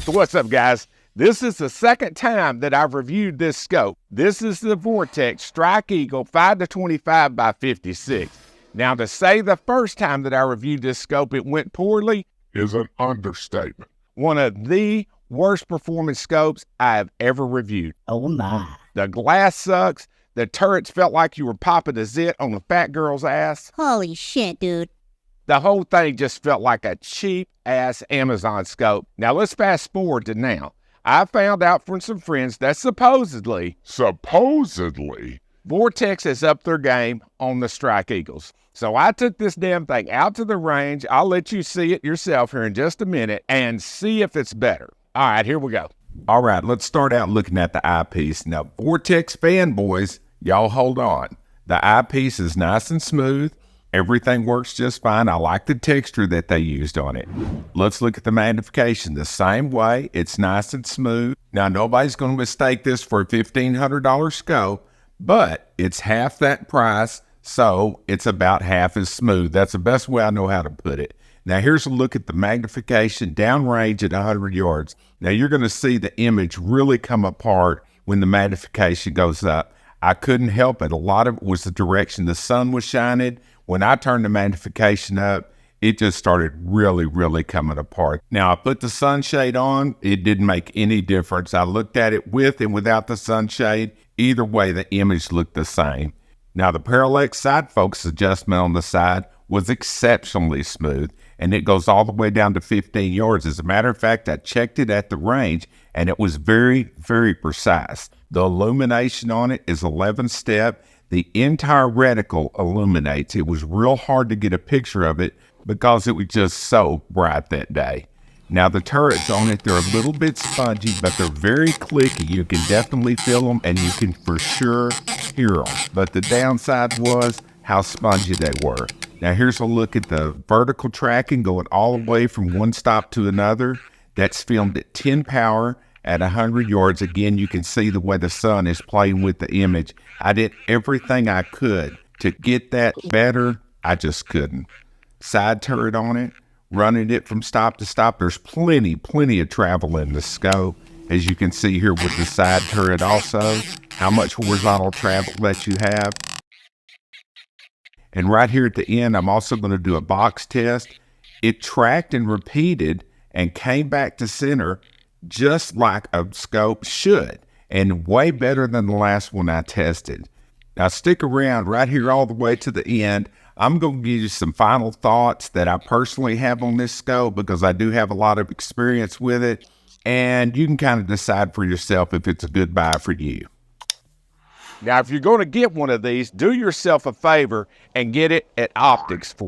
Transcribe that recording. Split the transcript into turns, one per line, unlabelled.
So what's up, guys? This is the second time that I've reviewed this scope. This is the Vortex Strike Eagle 5-25 by 56. Now, to say the first time that I reviewed this scope it went poorly
is an understatement.
One of the worst performance scopes I have ever reviewed.
Oh my.
The glass sucks. The turrets felt like you were popping a zit on a fat girl's ass.
Holy shit, dude.
The whole thing just felt like a cheap-ass Amazon scope. Now, let's fast forward to now. I found out from some friends that supposedly, Vortex has upped their game on the Strike Eagles. So I took this damn thing out to the range. I'll let you see it yourself here in just a minute and see if it's better. All right, here we go. All right, let's start out looking at the eyepiece. Now, Vortex fanboys, y'all hold on. The eyepiece is nice and smooth. Everything works just fine. I like the texture that they used on it. Let's look at the magnification the same way. It's nice and smooth. Now, nobody's going to mistake this for a $1,500 scope, but it's half that price, so it's about half as smooth. That's the best way I know how to put it. Now, here's a look at the magnification downrange at 100 yards. Now, you're going to see the image really come apart when the magnification goes up. I couldn't help it. A lot of it was the direction the sun was shining. When I turned the magnification up, it just started really coming apart. Now, I put the sunshade on. It didn't make any difference. I looked at it with and without the sunshade. Either way, the image looked the same. Now, the parallax side focus adjustment on the side was exceptionally smooth, and it goes all the way down to 15 yards. As a matter of fact, I checked it at the range, and it was very precise. The illumination on it is 11-step. The entire reticle illuminates. It was real hard to get a picture of it because it was just so bright that day. Now, the turrets on it, they're a little bit spongy, but they're very clicky. You can definitely feel them, and you can for sure hear them. But the downside was how spongy they were. Now, here's a look at the vertical tracking going all the way from one stop to another. That's filmed at 10 power at 100 yards. Again, you can see the way the sun is playing with the image. I did everything I could to get that better. I just couldn't. Side turret on it, running it from stop to stop. There's plenty of travel in the scope. As you can see here with the side turret also, how much horizontal travel that you have. And right here at the end, I'm also going to do a box test. It tracked and repeated and came back to center just like a scope should, and way better than the last one I tested. Now, stick around right here all the way to the end. I'm going to give you some final thoughts that I personally have on this scope because I do have a lot of experience with it, and you can kind of decide for yourself if it's a good buy for you. Now, if you're going to get one of these, do yourself a favor and get it at Optics for